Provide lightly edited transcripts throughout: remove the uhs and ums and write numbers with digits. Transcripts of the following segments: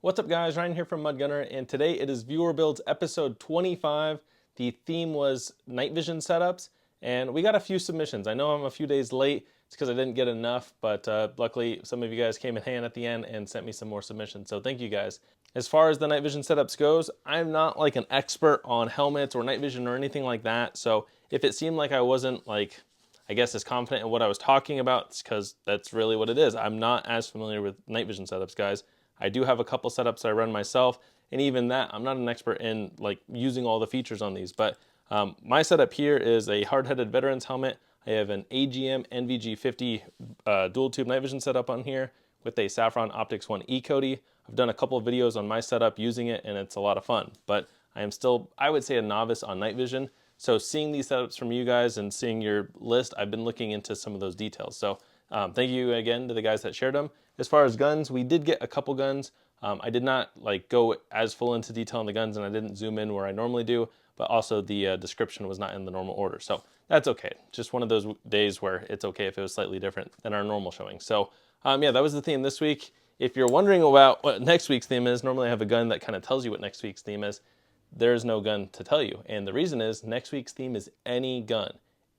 What's up guys, Ryan here from Mud Gunner, and today it is Viewer Builds episode 25. The theme was night vision setups, and we got a few submissions. I know I'm a few days late, it's because I didn't get enough, but luckily some of you guys came in hand at the end and sent me some more submissions, so thank you guys. As far as the night vision setups goes, I'm not like an expert on helmets or night vision or anything like that, so if it seemed like I wasn't I guess as confident in what I was talking about, it's because that's really what it is. I'm not as familiar with night vision setups, guys. I do have a couple setups I run myself, and even that, I'm not an expert in using all the features on these, but my setup here is a hard-headed veteran's helmet. I have an AGM NVG50 dual tube night vision setup on here with a Saffron Optics 1 E-Cody. I've done a couple of videos on my setup using it, and it's a lot of fun, but I am still, I would say, a novice on night vision. So seeing these setups from you guys and seeing your list, I've been looking into some of those details. So thank you again to the guys that shared them. As far as guns, we did get a couple guns. I did not go as full into detail on the guns, and I didn't zoom in where I normally do, but also the description was not in the normal order. So that's okay. Just one of those days where it's okay if it was slightly different than our normal showing. So yeah, that was the theme this week. If you're wondering about what next week's theme is, normally I have a gun that kind of tells you what next week's theme is. There's no gun to tell you. And the reason is next week's theme is any gun.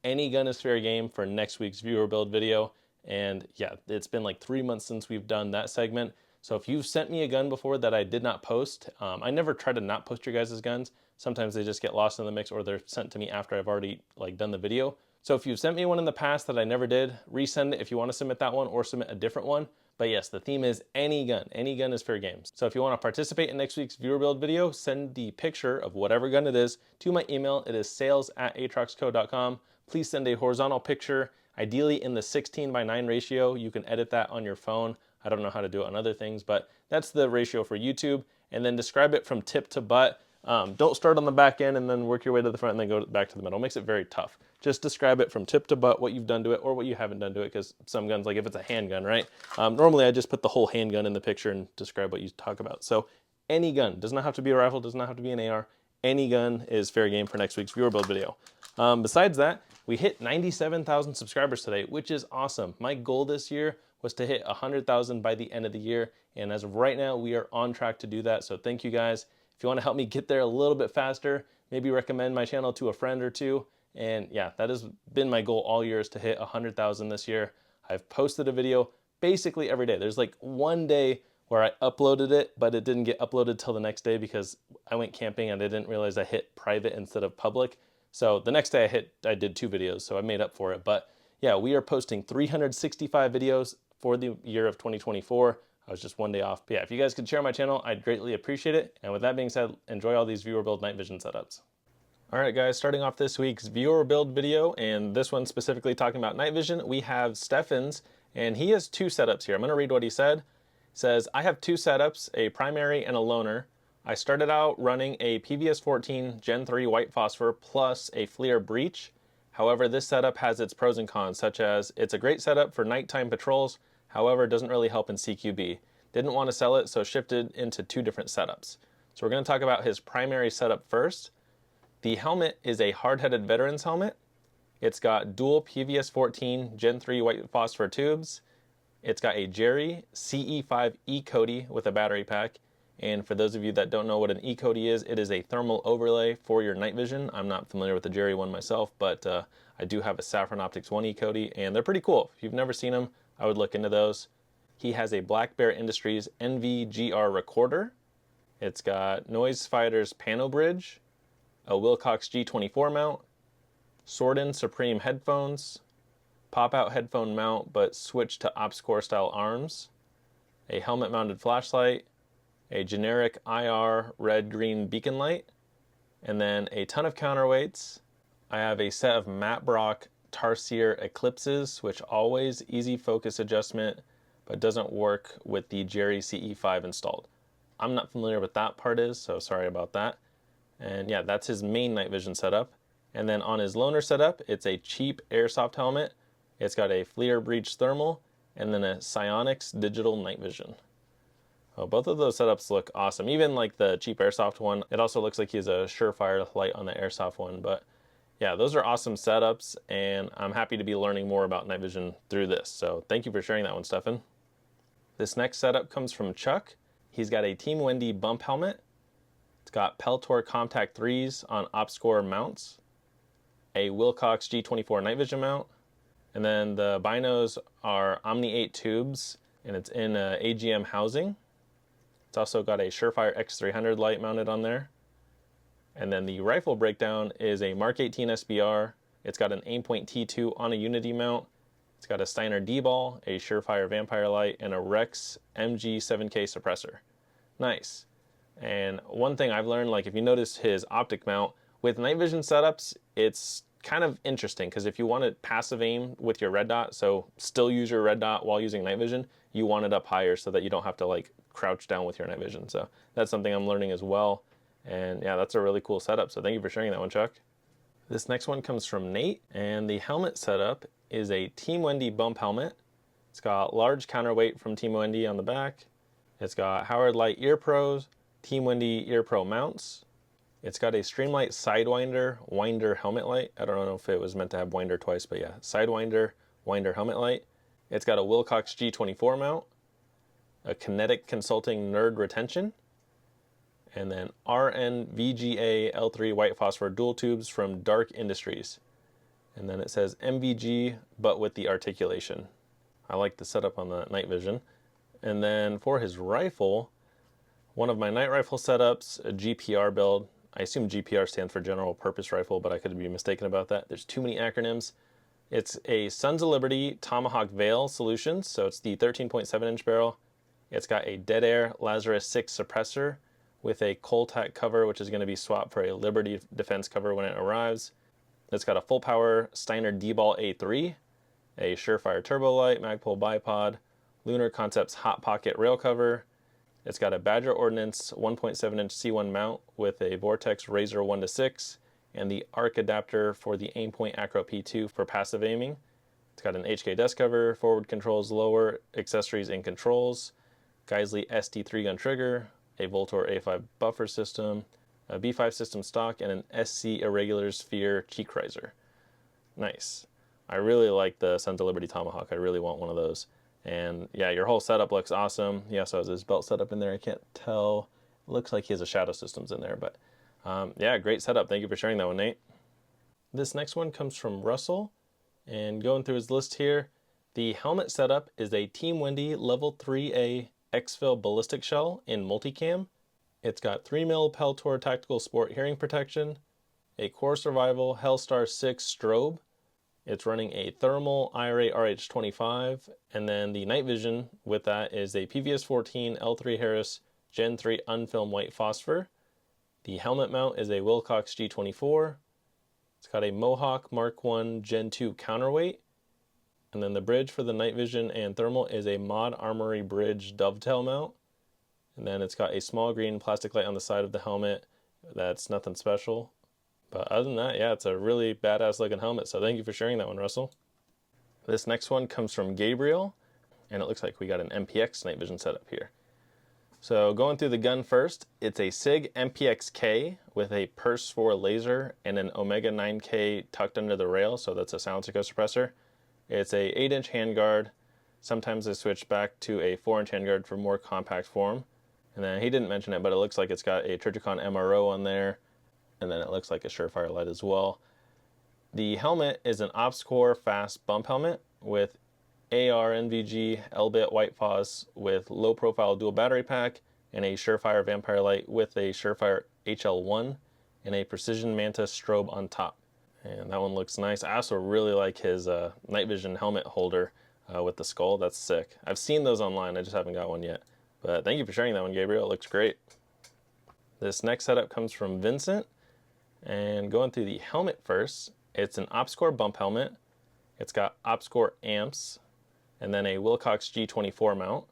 Any gun is fair game for next week's viewer build video. And yeah, it's been like 3 months since we've done that segment. So if you've sent me a gun before that I did not post, I never try to not post your guys' guns. Sometimes they just get lost in the mix or they're sent to me after I've already done the video. So if you've sent me one in the past that I never did, resend it if you want to submit that one or submit a different one. But yes, the theme is any gun. Any gun is fair game. So if you want to participate in next week's viewer build video, send the picture of whatever gun it is to my email. It is sales@atroxco.com. Please send a horizontal picture, ideally in the 16:9 ratio. You can edit that on your phone. I don't know how to do it on other things, but that's the ratio for YouTube. And then describe it from tip to butt. Don't start on the back end and then work your way to the front and then go back to the middle. It makes it very tough. Just describe it from tip to butt, what you've done to it or what you haven't done to it, because some guns, like if it's a handgun, right? Normally I just put the whole handgun in the picture and describe what you talk about. So any gun, does not have to be a rifle, does not have to be an AR. Any gun is fair game for next week's viewer build video. Besides that, we hit 97,000 subscribers today, which is awesome. My goal this year was to hit 100,000 by the end of the year. And as of right now, we are on track to do that. So thank you guys. If you want to help me get there a little bit faster, maybe recommend my channel to a friend or two. And yeah, that has been my goal all year, is to hit 100,000 this year. I've posted a video basically every day. There's like one day where I uploaded it, but it didn't get uploaded till the next day because I went camping and I didn't realize I hit private instead of public. So the next day I did 2 videos, so I made up for it. But yeah, we are posting 365 videos for the year of 2024. I was just one day off. But yeah, if you guys could share my channel, I'd greatly appreciate it. And with that being said, enjoy all these viewer build night vision setups. All right, guys, starting off this week's viewer build video, and this one specifically talking about night vision, we have Stefan's, and he has 2 setups here. I'm going to read what he said. It says, I have 2 setups, a primary and a loner. I started out running a PVS-14 Gen 3 white phosphor plus a FLIR breech. However, this setup has its pros and cons, such as it's a great setup for nighttime patrols. However, it doesn't really help in CQB. Didn't want to sell it, so shifted into 2 different setups. So we're going to talk about his primary setup first. The helmet is a hard-headed veteran's helmet. It's got dual PVS-14 Gen 3 white phosphor tubes. It's got a Jerry CE5 E-Cody with a battery pack. And for those of you that don't know what an E-Cody is, it is a thermal overlay for your night vision. I'm not familiar with the Jerry one myself, but I do have a Saffron Optics 1 E-Cody, and they're pretty cool. If you've never seen them, I would look into those. He has a Black Bear Industries NVGR recorder. It's got Noise Fighters Pano Bridge, a Wilcox G24 mount, Sordin Supreme headphones, pop-out headphone mount but switch to OpsCore style arms, a helmet-mounted flashlight, a generic IR red-green beacon light, and then a ton of counterweights. I have a set of Matt Brock Tarsier Eclipses, which always easy focus adjustment, but doesn't work with the Jerry CE5 installed. I'm not familiar with that part is, so sorry about that. And yeah, that's his main night vision setup. And then on his loner setup, it's a cheap airsoft helmet. It's got a FLIR breech thermal and then a Psionics digital night vision. Oh, both of those setups look awesome. Even like the cheap airsoft one, it also looks like he has a Surefire light on the airsoft one. But yeah, those are awesome setups, and I'm happy to be learning more about night vision through this. So thank you for sharing that one, Stefan. This next setup comes from Chuck. he's got a Team Wendy bump helmet. It's got Peltor Comtact 3s on OpScore mounts, a Wilcox G24 night vision mount, and then the binos are Omni 8 tubes, and it's in AGM housing. It's also got a Surefire X300 light mounted on there. And then the rifle breakdown is a Mark 18 SBR. It's got an Aimpoint T2 on a Unity mount. It's got a Steiner D-ball, a Surefire Vampire light, and a Rex MG 7K suppressor. Nice. And one thing I've learned, like if you notice his optic mount, with night vision setups, it's kind of interesting because if you want to passive aim with your red dot, so still use your red dot while using night vision, you want it up higher so that you don't have to like crouch down with your night vision. So that's something I'm learning as well. And yeah, that's a really cool setup. So thank you for sharing that one, Chuck. This next one comes from Nate, and the helmet setup is a Team Wendy bump helmet. It's got large counterweight from Team Wendy on the back. It's got Howard Light Ear Pros, Team Wendy Ear Pro mounts. It's got a Streamlight Sidewinder winder helmet light. I don't know if it was meant to have winder twice, but yeah, Sidewinder winder helmet light. It's got a Wilcox G24 mount, a Kinetic Consulting Nerd retention, and then RNVGA L3 white phosphor dual tubes from Dark Industries. And then it says MVG, but with the articulation. I like the setup on the night vision. And then for his rifle, one of my night rifle setups, a GPR build. I assume GPR stands for General Purpose Rifle, but I could be mistaken about that. There's too many acronyms. It's a Sons of Liberty Tomahawk Veil Solutions, so it's the 13.7-inch barrel. It's got a Dead Air Lazarus 6 suppressor with a Coltac cover, which is going to be swapped for a Liberty Defense cover when it arrives. It's got a full power Steiner D-Ball A3, a Surefire Turbo Light, Magpul bipod, Lunar Concepts Hot Pocket rail cover. It's got a Badger Ordnance 1.7-inch C1 mount with a Vortex Razor 1-6 and the ARC adapter for the Aimpoint Acro P2 for passive aiming. It's got an HK desk cover, forward controls, lower accessories and controls, Geisley SD3 gun trigger, a Voltor A5 buffer system, a B5 system stock, and an SC Irregular Sphere cheek riser. Nice. I really like the Sons of Liberty Tomahawk. I really want one of those. And yeah, your whole setup looks awesome. He also has his belt setup in there. I can't tell. It looks like he has a Shadow Systems in there, but yeah, great setup. Thank you for sharing that one, Nate. This next one comes from Russell, and going through his list here, the helmet setup is a Team Wendy Level 3A Exfil ballistic shell in multicam. It's got 3mm Peltor Tactical Sport hearing protection, a Core Survival Hellstar 6 strobe. It's running a thermal IRA RH25, and then the night vision with that is a PVS-14 L3 Harris Gen 3 unfilmed white phosphor. The helmet mount is a Wilcox G24. It's got a Mohawk Mark 1 Gen 2 counterweight. And then the bridge for the night vision and thermal is a Mod Armory Bridge dovetail mount. And then it's got a small green plastic light on the side of the helmet. That's nothing special. But other than that, yeah, it's a really badass looking helmet. So thank you for sharing that one, Russell. This next one comes from Gabriel, and it looks like we got an MPX night vision setup here. So going through the gun first, it's a SIG MPX-K with a Purse 4 laser and an Omega 9K tucked under the rail, so that's a silencer suppressor. It's a 8-inch handguard. Sometimes I switch back to a 4-inch handguard for more compact form. And then he didn't mention it, but it looks like it's got a Trijicon MRO on there. And then it looks like a Surefire light as well. The helmet is an OpScore fast bump helmet with AR NVG L-bit white phos with low profile dual battery pack and a Surefire Vampire light with a Surefire HL1 and a Precision Mantis strobe on top. And that one looks nice. I also really like his night vision helmet holder with the skull. That's sick. I've seen those online. I just haven't got one yet. But thank you for sharing that one, Gabriel. It looks great. This next setup comes from Vincent. And going through the helmet first, it's an OpScore bump helmet. It's got OpScore amps and then a Wilcox G24 mount.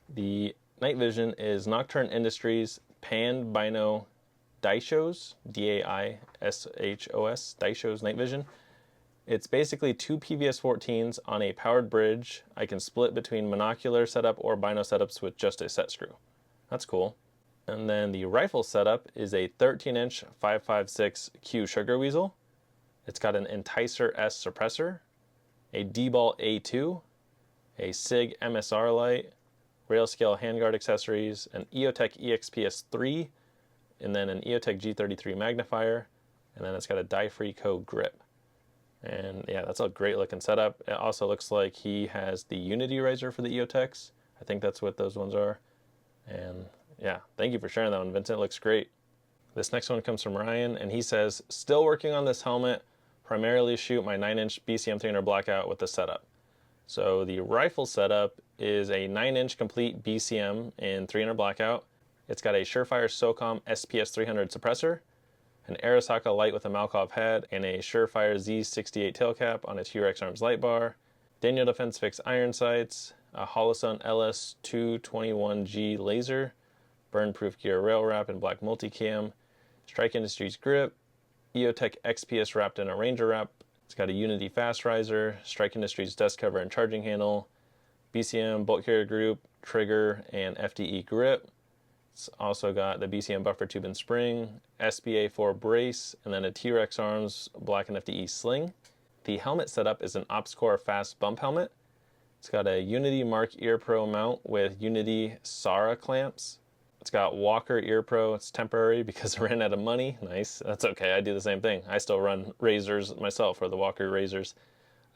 The night vision is Nocturne Industries Pan Bino Daishos, D-A-I-S-H-O-S, Daishos night vision. It's basically two PVS-14s on a powered bridge. I can split between monocular setup or bino setups with just a set screw. That's cool. And then the rifle setup is a 13-inch 5.56 Q Sugar Weasel. It's got an Enticer S suppressor, a D-Ball A2, a SIG MSR light, rail scale handguard accessories, an EOTech EXPS3, and then an EOTech G33 magnifier, and then it's got a die-free grip. And yeah, that's a great looking setup. It also looks like he has the Unity razor for the EOTechs. I think that's what those ones are. And yeah, thank you for sharing that one, Vincent. It looks great. This next one comes from Ryan, and he says, still working on this helmet, primarily shoot my 9-inch BCM 300 blackout with the setup. So the rifle setup is a 9-inch complete BCM in 300 blackout. It's got a Surefire SOCOM SPS 300 suppressor, an Arasaka light with a Malkov head, and a Surefire Z68 tail cap on a T-Rex arms light bar, Daniel Defense fixed iron sights, a Holosun LS221G laser, burn-proof gear rail wrap in black multicam, Strike Industries grip, EOTech XPS wrapped in a Ranger wrap. It's got a Unity fast riser, Strike Industries desk cover and charging handle, BCM bolt carrier group, trigger, and FDE grip. It's also got the BCM buffer tube and spring, SBA4 brace, and then a T-Rex arms black and FDE sling. The helmet setup is an OpsCore fast bump helmet. It's got a Unity Mark Ear Pro mount with Unity Sara clamps. It's got Walker Ear Pro. It's temporary because I ran out of money. Nice. That's okay. I do the same thing. I still run razors myself, for the Walker razors.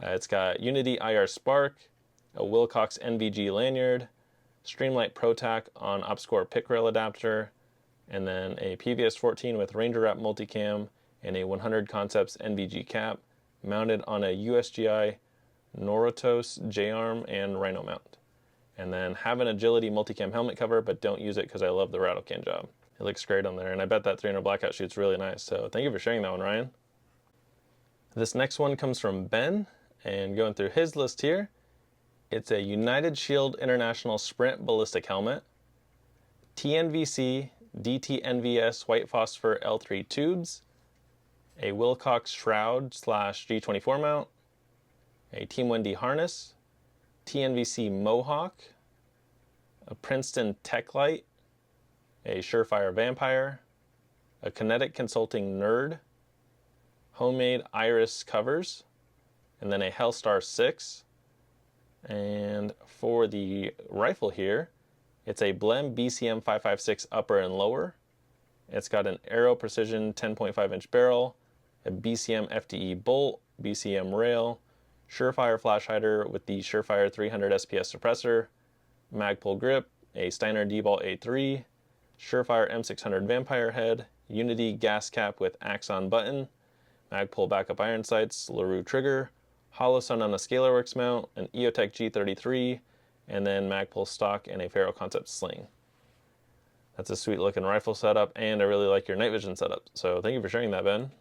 It's got Unity IR Spark, a Wilcox NVG lanyard, Streamlight ProTac on OpsCore pick rail adapter, and then a PVS 14 with Ranger Wrap multicam and a 100 Concepts NVG cap mounted on a USGI Norotos J-arm and Rhino mount. And then have an Agility multicam helmet cover, but don't use it because I love the rattle can job. It looks great on there, and I bet that 300 blackout shoots really nice. So thank you for sharing that one, Ryan. This next one comes from Ben, and going through his list here, it's a United Shield International Sprint ballistic helmet, TNVC DTNVS white phosphor L3 tubes, a Wilcox shroud / G24 mount, a Team Wendy harness, TNVC Mohawk, a Princeton Tech Light, a Surefire Vampire, a Kinetic Consulting Nerd, homemade Iris covers, and then a Hellstar 6. And for the rifle here, it's a Blem BCM 556 upper and lower. It's got an Aero Precision 10.5 inch barrel, a BCM FDE bolt, BCM rail, Surefire flash hider with the Surefire 300 SPS suppressor, Magpul grip, a Steiner D-Ball A3, Surefire M600 Vampire head, Unity gas cap with Axon button, Magpul backup iron sights, LaRue trigger, Holosun on a Scalarworks mount, an EOTech G33, and then Magpul stock and a Ferro Concept sling. That's a sweet looking rifle setup, and I really like your night vision setup. So thank you for sharing that, Ben.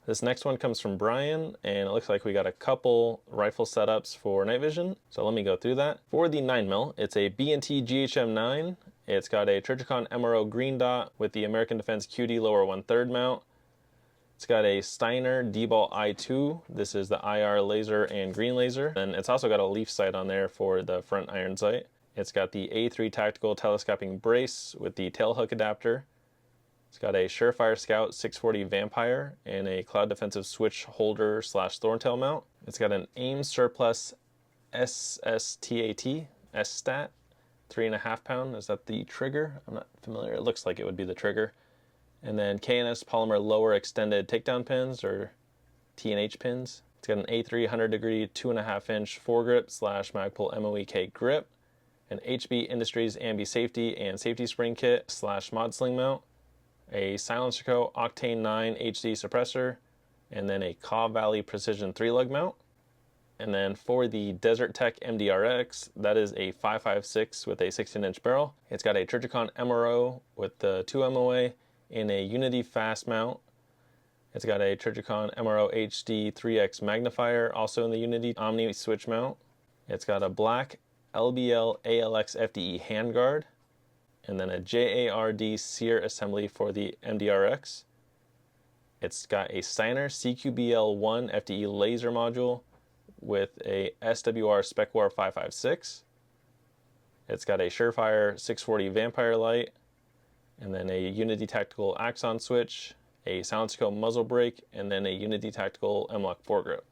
This next one comes from Brian, and it looks like we got a couple rifle setups for night vision. So let me go through that. For the 9mm, it's a B&T GHM9. It's got a Trijicon MRO green dot with the American Defense QD lower 1/3 mount. It's got a Steiner D-Ball I2. This is the IR laser and green laser. And it's also got a leaf sight on there for the front iron sight. It's got the A3 tactical telescoping brace with the tail hook adapter. It's got a Surefire Scout 640 Vampire and a Cloud Defensive switch holder / Thorntail mount. It's got an AIM Surplus SSTAT, S-Stat, 3.5 pound. Is that the trigger? I'm not familiar. It looks like it would be the trigger. And then K&S polymer lower extended takedown pins, or T&H pins. It's got an A3 100 degree 2.5 inch foregrip / Magpul MOEK grip, an HB Industries Ambi safety and safety spring kit / mod sling mount, a Silencerco Octane 9 HD suppressor, and then a Caw Valley Precision 3-lug mount. And then for the Desert Tech MDRX, that is a 5.56 with a 16-inch barrel. It's got a Trijicon MRO with the 2 MOA in a Unity fast mount. It's got a Trijicon MRO HD 3X magnifier, also in the Unity Omni switch mount. It's got a black LBL ALX FDE handguard, and then a JARD sear assembly for the MDRX. It's got a Steiner CQBL1 FDE laser module with a SWR SpecWar 556. It's got a Surefire 640 Vampire light, and then a Unity Tactical Axon switch, a Silencerco muzzle brake, and then a Unity Tactical M-Lock foregrip.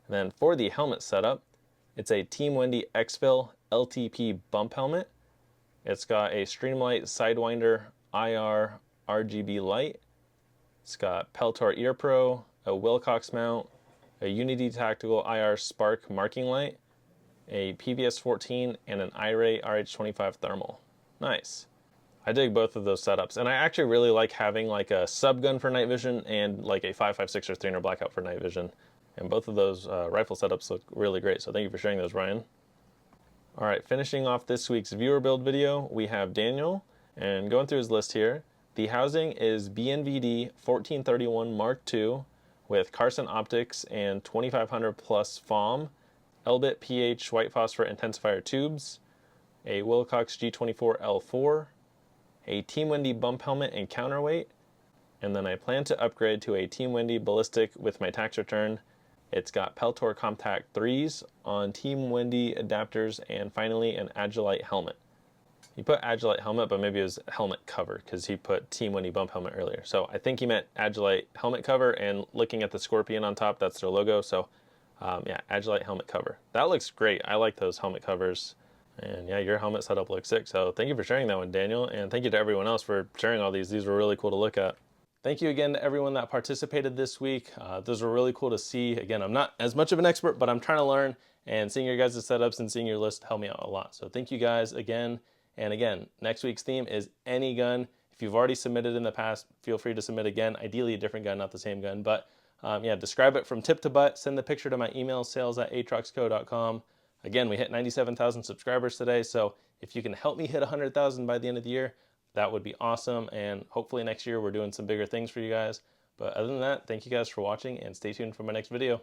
And then for the helmet setup, it's a Team Wendy Exfil LTP bump helmet. It's got a Streamlight Sidewinder IR RGB light. It's got Peltor Ear Pro, a Wilcox mount, a Unity Tactical IR Spark marking light, a PVS 14, and an iRay RH25 thermal. Nice. I dig both of those setups, and I actually really like having like a sub gun for night vision and like a 5.56 or 300 blackout for night vision. And both of those rifle setups look really great, so thank you for sharing those, Ryan. All right, finishing off this week's viewer build video, we have Daniel, and going through his list here. The housing is BNVD 1431 Mark II with Carson optics and 2500 plus FOM, Elbit PH white phosphor intensifier tubes, a Wilcox G24 L4, a Team Wendy bump helmet and counterweight, and then I plan to upgrade to a Team Wendy ballistic with my tax return. It's got Peltor Compact 3s on Team Wendy adapters, and finally an Agilite helmet. He put Agilite helmet, but maybe it was helmet cover because he put Team Wendy bump helmet earlier. So I think he meant Agilite helmet cover, and looking at the scorpion on top, that's their logo. So yeah, Agilite helmet cover. That looks great. I like those helmet covers. And yeah, your helmet setup looks sick. So thank you for sharing that one, Daniel. And thank you to everyone else for sharing all these. These were really cool to look at. Thank you again to everyone that participated this week. Those were really cool to see. Again, I'm not as much of an expert, but I'm trying to learn, and seeing your guys' setups and seeing your list helped me out a lot. So thank you guys again. And again, next week's theme is any gun. If you've already submitted in the past, feel free to submit again. Ideally a different gun, not the same gun. But yeah, describe it from tip to butt. Send the picture to my email, sales@atroxco.com. Again, we hit 97,000 subscribers today. So if you can help me hit 100,000 by the end of the year, that would be awesome, and hopefully next year we're doing some bigger things for you guys. But other than that, thank you guys for watching, and stay tuned for my next video.